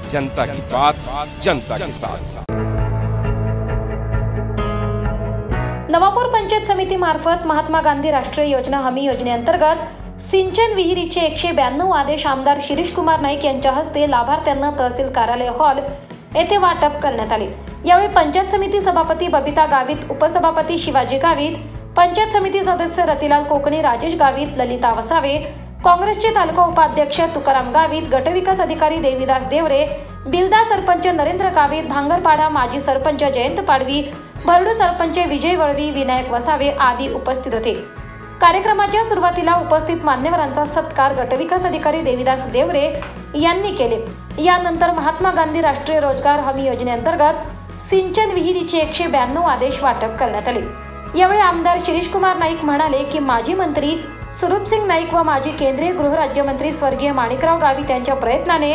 जनता की बात, जनता के साथ। नवापूर पंचायत समिती मार्फत महात्मा गांधी राष्ट्रीय योजना हमी योजनेअंतर्गत सिंचन विहिरीचे 192 आदेश आमदार शिरीष कुमार नाईक यांच्या हस्ते लाभार्थ्यांना तहसील कार्यालय हॉल येथे वाटप करण्यात आले। यावेळी पंचायत समिती सभापती बबिता गावित, उपसभापती शिवाजी गावित, पंचायत समिती सदस्य रतिलाल कोकणी, राजेश गावित, ललिता वसावे, काँग्रेसचे तालुका उपाध्यक्ष तुकाराम गावित, गटविकास अधिकारी देवीदास देवरे, बिल्दा सरपंच नरेंद्र गावित, भांगरपाडा माजी सरपंच जयंत पाडवी, भरडू सरपंच विजय वळवी, विनायक वसावे आदी उपस्थित होते। कार्यक्रमाच्या सुरुवातीला उपस्थित मान्यवरांचा सत्कार गटविकास अधिकारी देवीदास देवरे यांनी केले। यानंतर महात्मा गांधी राष्ट्रीय रोजगार हमी योजनेअंतर्गत सिंचन विहिरीचे 192 आदेश वाटप करण्यात आले। यावेळी आमदार शिरीष कुमार नाईक म्हणाले की माजी मंत्री स्वरूपसिंग नाईक व माजी केंद्रीय गृहराज्यमंत्री स्वर्गीय माणिकराव गावित यांच्या प्रयत्नाने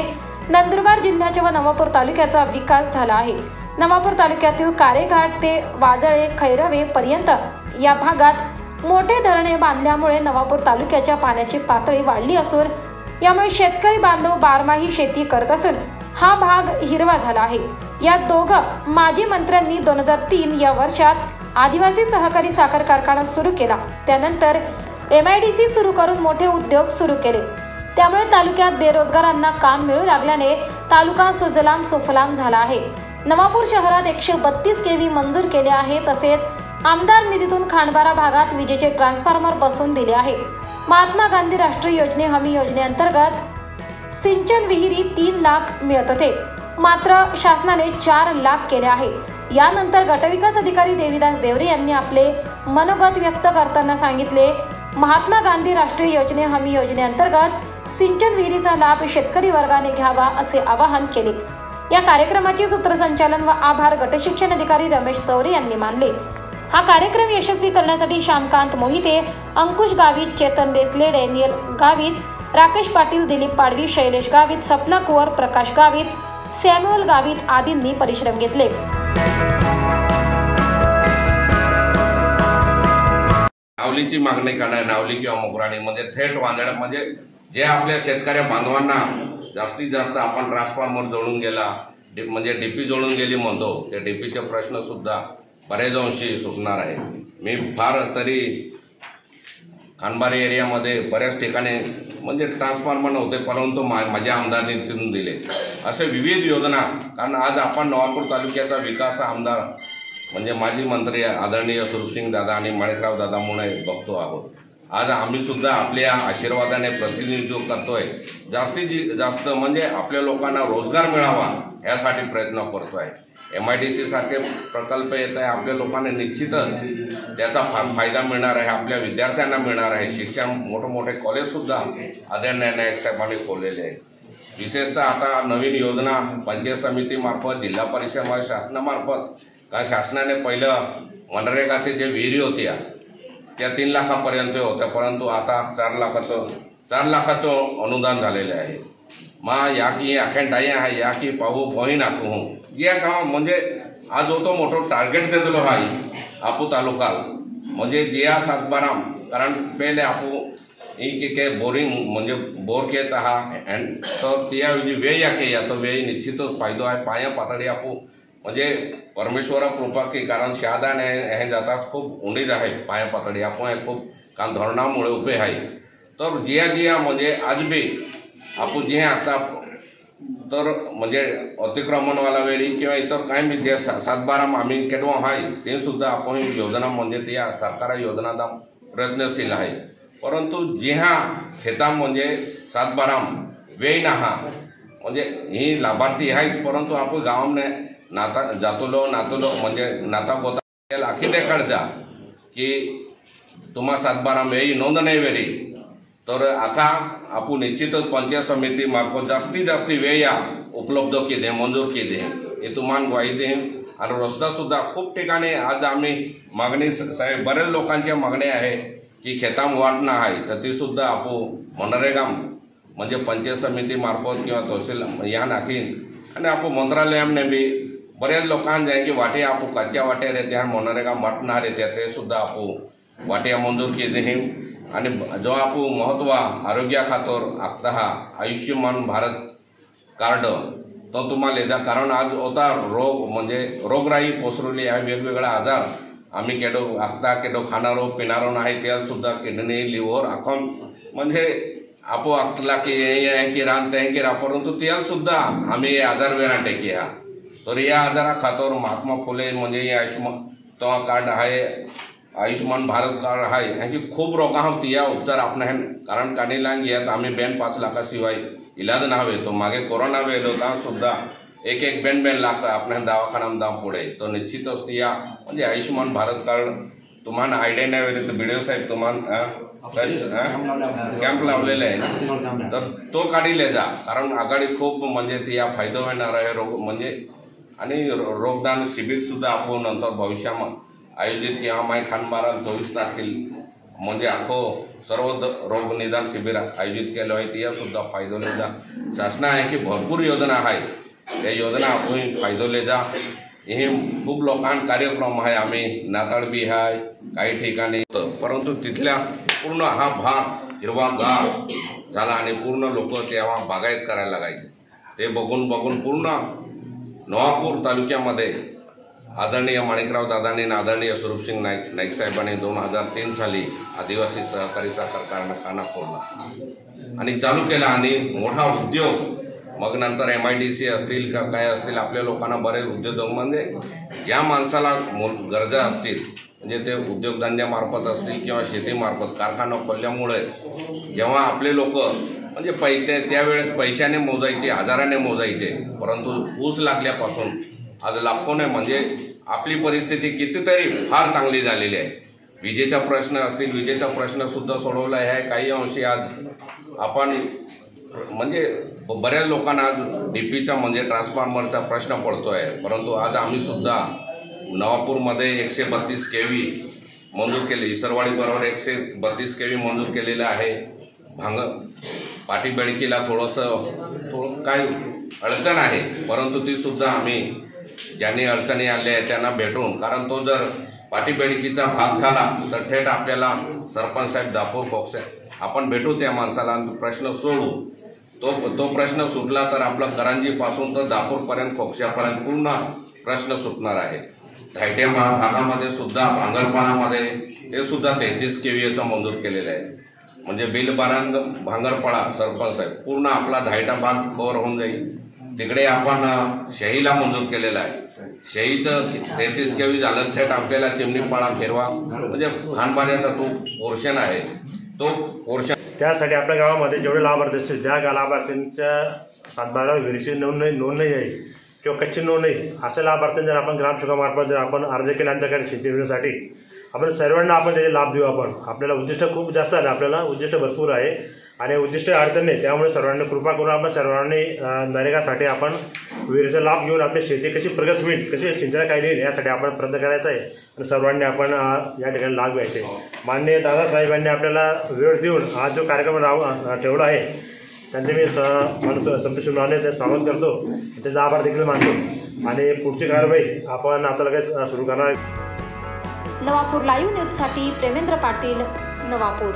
नंदुरबार जिल्ह्याच्या व नवापूर तालुक्याचा विकास झाला आहे। नवापूर तालुक्यातील कारेघाट ते वाजळे खैरवे पर्यंत या भागात मोठे धरणे बांधल्यामुळे नवापूर तालुक्याच्या पाण्याची पातळी वाढली असून यामुळे शेतकरी बांधव बारमाही शेती करत असून हा भाग हिरवा झाला आहे। या दोघं माजी मंत्र्यांनी 2003 या वर्षात आदिवासी सहकारी साखर कारखाना सुरू केला। त्यानंतर MIDC सुरू करून मोठे उद्योग सुरू केले। त्यामुळे तालुक्यात बेरोजगारांना काम मिळू लागल्याने तालुका सुजलाम सुफलाम झाला आहे। नवापूर शहरात 132 kV मंजूर केले आहे। तसेच आमदार निधीतून खांडबारा भागात विजेचे ट्रान्सफॉर्मर बसवून दिले आहे। महात्मा गांधी राष्ट्रीय योजने हमी योजनेअंतर्गत सिंचन विहिरी 3 लाख मिळत होते, मात्र शासनाने 4 लाख केले आहे। यानंतर गटविकास अधिकारी देवीदास देवरे यांनी आपले मनोगत व्यक्त करताना सांगितले, महात्मा गांधी राष्ट्रीय योजने हमी योजनेअंतर्गत सिंचन विहिरीचा लाभ शेतकरी वर्गाने घ्यावा असे आवाहन केले। या कार्यक्रमाचे सूत्रसंचालन व आभार गटशिक्षण अधिकारी रमेश चौरे यांनी मानले। हा कार्यक्रम यशस्वी करण्यासाठी श्यामकांत मोहिते, अंकुश गावित, चेतन देसले, डॅनियल गावित, राकेश पाटील, दिलीप पाडवी, शैलेश गावित, सपना कुवर, प्रकाश गावित, सॅम्युअल गावित आदींनी परिश्रम घेतले। नावलीची मागणी करणारे नावली किंवा मोगराणी म्हणजे थेट वांदळ म्हणजे जे आपल्या शेतकऱ्या बांधवांना जास्तीत जास्त आपण ट्रान्सफॉर्मर जोडून गेला म्हणजे डीपी जोडून गेली म्हणतो, त्या डीपीचे प्रश्न सुद्धा बरेच अंशी सुटणार आहे। मी फार तरी खांडबारी एरियामध्ये बऱ्याच ठिकाणी म्हणजे ट्रान्सफॉर्मर नव्हते, परंतु माझ्या आमदारांनी दिले असे विविध योजना। कारण आज आपण नवापूर तालुक्याचा विकास आमदार म्हणजे माजी मंत्री आदरणीय स्वरूपसिंग दादा आणि माणिकराव दादा म्हणून बघतो आहोत। आज आम्ही सुद्धा आपल्या आशीर्वादाने प्रतिनिधित्व करतोय, जास्तीत जास्त म्हणजे आपल्या लोकांना रोजगार मिळावा यासाठी प्रयत्न करतोय। MIDC सारखे प्रकल्प येत आहे, आपल्या लोकांना निश्चितच त्याचा फायदा मिळणार आहे, आपल्या विद्यार्थ्यांना मिळणार आहे। शिक्षण मोठे कॉलेज सुद्धा आदरणीय नाईक साहेबांनी खोललेले आहे। विशेषतः आता नवीन योजना पंचायत समिती मार्फत, जिल्हा परिषद शासनामार्फत का शासनाने पहिलं मनरेगाचे जे विहिरी होत्या त्या 3 लाखापर्यंत होत्या, परंतु आता 4 लाखाचं अनुदान झालेले आहे। मग या की अखेंडाई आहे या की पाहू पोही नाकू या काम म्हणजे आज होतो मोठो टार्गेट देतलो हाई आपू तालुका म्हणजे जिया सातबाराम। कारण पहिले आपू के बोरिंग म्हणजे बोर केत हा अँड तर त्या वेळ या के या तो वेळ निश्चितच फायदो आहे। पाया पातळी आपू म्हणजे परमेश्वरा कृपा की कारण शहादाने हे जातात खूप उंडीज आहे पाया पातळी आपण खूप कारण धरणामुळे उभे आहे। तर जिया म्हणजे आज बी आपण जे आता तर म्हणजे अतिक्रमणवाला वेळी किंवा इतर काही जे 7-12 आम्ही केडवा आहे ते सुद्धा आपण योजना म्हणजे त्या सरकार योजनाचा प्रयत्नशील आहे। परंतु जिहा खेता म्हणजे 7-12 वेळ ना हा म्हणजे ही लाभार्थी आहेच, परंतु आपण गावाने नाता जातुलो म्हणजे नाता गोता लाखी देखाडचा की तुम्हा 7-12 वेळी नोंद नाही वेळी तर आखा आपण निश्चितच पंचायत समिती मार्फत जास्तीत जास्त वेळ या उपलब्ध केले मंजूर केले हे तुम्हाला ग्वाही दे। आणि रस्ता सुद्धा खूप ठिकाणी आज आम्ही मागणी साहेब बरेच लोकांच्या मागण्या आहे की खेताम वाट ना आहे तर ती सुद्धा आपण मनरेगा म्हणजे पंचायत समिती मार्फत किंवा तहसील या नाखीन आणि आपण मंत्रालयाने बी बऱ्याच लोकांना जाय की वाटे आपण कच्च्या वाट्या रे त्या मनरेगा वाटणार आहे ते सुद्धा आपण वाट्या मंजूर केले। आणि जो आपण महत्व आरोग्या खातर आता हा आयुष्यमान भारत कार्ड तो तुम्हाला जा, कारण आज होता रोग म्हणजे रोगराई पसरवली आहे, वेगवेगळे आजार आम्ही केडो आखता केडो खाणारो पिणारो नाही त्या सुद्धा किडनी लिव्हर आखून म्हणजे आपो आखला की हे की रान ते की परंतु त्या सुद्धा आम्ही हे आजार वेळा टेकी हा. तर या आजारा खातर महात्मा फुले म्हणजे हे आयुष्यमान तो कार्ड आहे, आयुष्यमान भारत कार्ड आहे, ह्याची खूप रोगां तिया उपचार आपण कारण काढीला घेत आम्ही 5 लाखाशिवाय इलाज ना हवे. तो मागे कोरोना वेळ होता सुद्धा एक 2 लाख आपण दवाखान्यात दाम पुढे. तो निश्चितच तिया म्हणजे आयुष्यमान भारत कार्ड तुम्हाला आयडिया नाही वेळी तर बीडीओ साहेब तुम्हाला कॅम्प लावलेले आहे तर तो काढीले जा, कारण आघाडी खूप म्हणजे तिया फायदा होणार आहे रोग म्हणजे आणि रोगदान शिबिर सुद्धा आपण नंतर भविष्यामध्ये आयोजित किंवा माय खानबारा 24 तारखेला म्हणजे आखो सर्व रोग निदान शिबिर आयोजित केलं आहे. तिया सुद्धा फायदोले जा. शासना आहे की भरपूर योजना आहे, त्या योजना आपण फायदोले जा. हे खूप लोकांना कार्यक्रम आहे, आम्ही नाताळ बी आहे काही ठिकाणी, परंतु तिथल्या पूर्ण हा भाग हिरवागार झाला आणि पूर्ण लोक तेव्हा बागायत करायला लागायचे. ते बघून पूर्ण नवापूर तालुक्यामध्ये आदरणीय माणिकराव दादांनी आणि आदरणीय स्वरूपसिंग नाईक साहेबांनी 2003 साली आदिवासी सहकारी साखर कारखाना फोडला आणि चालू केला आणि मोठा उद्योग. मग नंतर MIDC असतील का काय असतील, आपल्या लोकांना बरेच उद्योग म्हणजे ज्या माणसाला गरजा असतील म्हणजे ते उद्योगधंद्यामार्फत असतील किंवा शेतीमार्फत कारखाना खोलल्यामुळे जेव्हा आपले लोक म्हणजे त्यावेळेस पैशाने मोजायचे, हजाराने मोजायचे, परंतु ऊस लागल्यापासून आज लाखोने म्हणजे आपली परिस्थिती कितीतरी फार चांगली झालेली आहे. विजेचा प्रश्न असतील, विजेचा प्रश्न सुद्धा सोडवला आहे. काही अंशी आज आपण म्हणजे बऱ्याच लोकांना आज DPचा म्हणजे ट्रान्सफॉर्मरचा प्रश्न पडतो आहे, परंतु आज आम्ही सुद्धा नवापूरमध्ये 132 kV मंजूर केले. इसरवाडी बरोबर 132 kV मंजूर केलेलं आहे. पाटी बेडकीला थोडं काय अडचण आहे, परंतु ती सुद्धा आम्ही ज्यांनी अडचणी आल्या आहेत त्यांना भेटून, कारण तो जर पाटी बेडकीचा भाग झाला तर थेट आपल्याला सरपंच साहेब दापूर खोकसे आपण भेटू त्या माणसाला प्रश्न सोडू. तो प्रश्न सुटला तर आपलं करंजीपासून तर दापूरपर्यंत खोकशापर्यंत पूर्ण प्रश्न सुटणार आहे. धायट्या भागामध्ये सुद्धा भांगरपाडामध्ये ते सुद्धा 33 kVचं मंजूर केलेलं आहे. म्हणजे बिलबारांद भांगरपाडा सरपंच साहेब पूर्ण आपला धायटा भाग कव्हर होऊन जाईल. तिकडे आपण शहीला मंजूर केलेला आहे. शहीचं 33 kV झालं, थेट आपल्याला चिमणीपाडा फेरवा म्हणजे खानबाऱ्याचा तो पोर्शन आहे, तो पोर्शन. त्यासाठी आपल्या गावामध्ये जेवढे लाभार्थी असतील, ज्या लाभार्थ्यांच्या 7/12 विहिरीची नोंद नाही आहे किंवा कच्ची नोंद नाही, अशा लाभार्थ्यांना जर आपण ग्रामसेवकामार्फत जर आपण अर्ज केला आमच्याकडे शेती विषयासाठी, आपण सर्वांना आपण त्याचे लाभ देऊ. आपल्याला उद्दिष्ट खूप जास्त आहे, आपल्याला उद्दिष्ट भरपूर आहे आणि उद्दिष्ट अडचण नाही. त्यामुळे सर्वांनी कृपा करून आपण सर्वांनी नरेगासाठी आपण विहिरीचा लाभ घेऊन आपली शेती कशी प्रगत होईल, कशी सिंचन काय येईल यासाठी आपण प्रयत्न करायचा आहे आणि सर्वांनी आपण या ठिकाणी लाभ घ्यायचे. माननीय दादासाहेबांनी आपल्याला वेळ देऊन आज जो कार्यक्रम ठेवला आहे त्यांचे मी संतोष माने स्वागत करतो, त्याचा आभार देखील मानतो आणि पुढची कारवाई आपण आता लगेच सुरू करणार आहे. नवापूर लाईव्ह न्यूजसाठी प्रेमेंद्र पाटील, नवापूर.